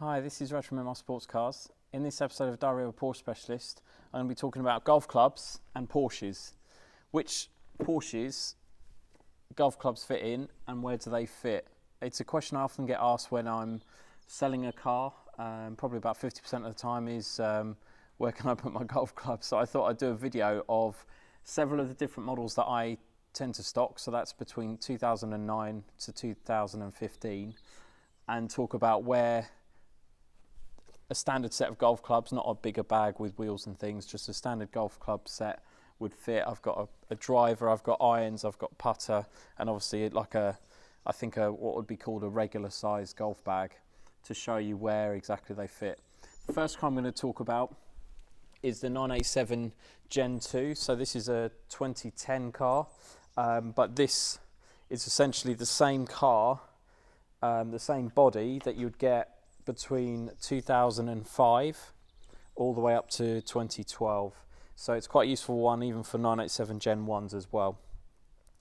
Hi, this is Raj from Sportscars. In this episode of Diary of a Porsche Specialist, I'm going to be talking about golf clubs and Porsches. Which Porsches golf clubs fit in and where do they fit? It's a question I often get asked when I'm selling a car. Probably about 50% of the time is where can I put my golf clubs? So I thought I'd do a video of several of the different models that I tend to stock. So that's between 2009 to 2015, and talk about where a standard set of golf clubs, not a bigger bag with wheels and things, just a standard golf club set would fit. I've got a driver, I've got irons, I've got putter, and obviously like what would be called a regular size golf bag to show you where exactly they fit. The first car I'm going to talk about is the 987 Gen 2. So this is a 2010 car, but this is essentially the same car, the same body that you'd get between 2005 all the way up to 2012. So it's quite a useful one even for 987 Gen 1s as well.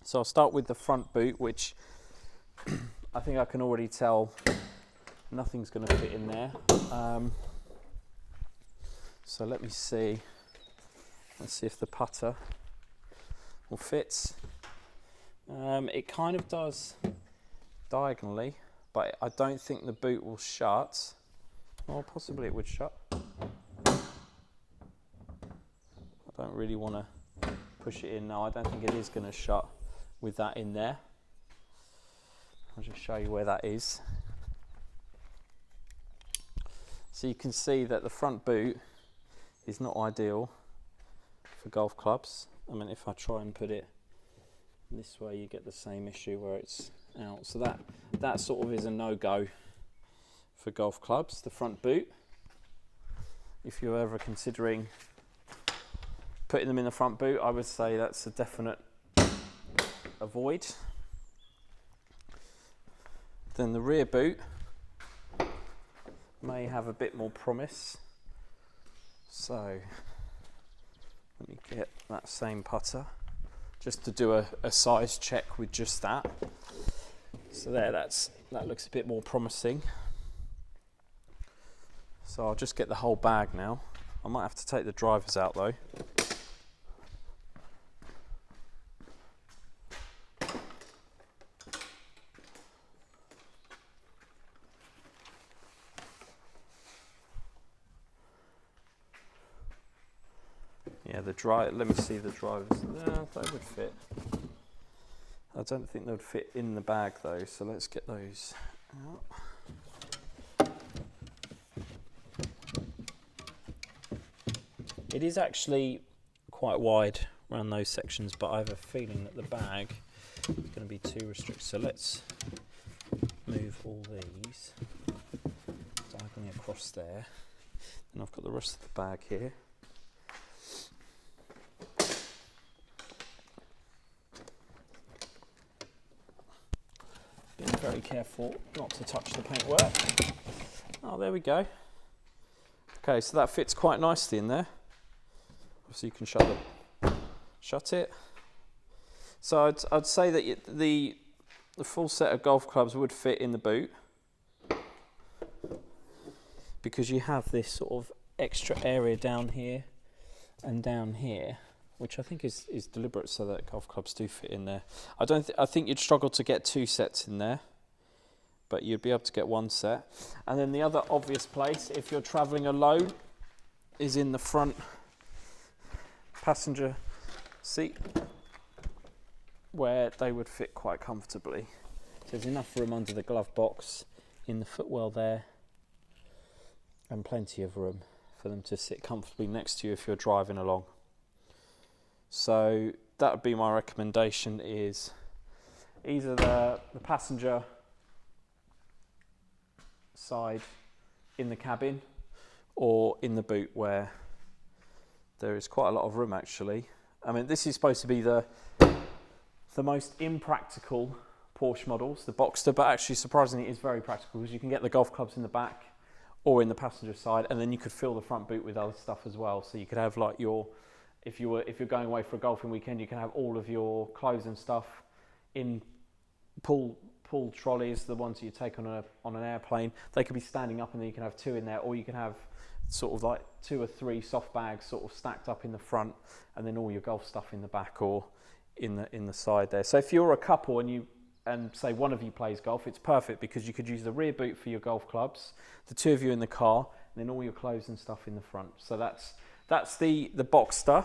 So I'll start with the front boot, which I think I can already tell nothing's going to fit in there. So let me see. Let's see if the putter will fit. It kind of does diagonally, but I don't think the boot will shut. Or possibly it would shut. I don't really want to push it in now. I don't think it is going to shut with that in there. I'll just show you where that is. So you can see that the front boot is not ideal for golf clubs. I mean, if I try and put it this way, you get the same issue where it's out. So that sort of is a no-go for golf clubs, the front boot. If you're ever considering putting them in the front boot, I would say that's a definite avoid. Then the rear boot may have a bit more promise. So let me get that same putter just to do a size check with just that. So there, that looks a bit more promising. So I'll just get the whole bag now. I might have to take the drivers out though. Yeah, let me see the drivers. No, they would fit. I don't think they would fit in the bag though, so let's get those out. It is actually quite wide around those sections, but I have a feeling that the bag is going to be too restricted. So let's move all these diagonally across there. And I've got the rest of the bag here. Very careful not to touch the paintwork. Oh, there we go. Okay, so that fits quite nicely in there. So you can shut it. So I'd say that the full set of golf clubs would fit in the boot, because you have this sort of extra area down here and down here, which I think is deliberate so that golf clubs do fit in there. I think you'd struggle to get two sets in there, but you'd be able to get one set. And then the other obvious place, if you're traveling alone, is in the front passenger seat, where they would fit quite comfortably. So there's enough room under the glove box, in the footwell there, and plenty of room for them to sit comfortably next to you if you're driving along. So that would be my recommendation, is either the passenger side in the cabin or in the boot, where there is quite a lot of room actually. I mean, this is supposed to be the most impractical Porsche models, the Boxster, but actually surprisingly it is very practical, because you can get the golf clubs in the back or in the passenger side, and then you could fill the front boot with other stuff as well. So you could have like if you're going away for a golfing weekend, you can have all of your clothes and stuff in pull pull trolleys, the ones that you take on an airplane. They could be standing up, and then you can have 2 in there, or you can have sort of like 2 or 3 soft bags sort of stacked up in the front, and then all your golf stuff in the back or in the side there. So if you're a couple and say one of you plays golf, it's perfect because you could use the rear boot for your golf clubs, the 2 of you in the car, and then all your clothes and stuff in the front. So that's the Boxster.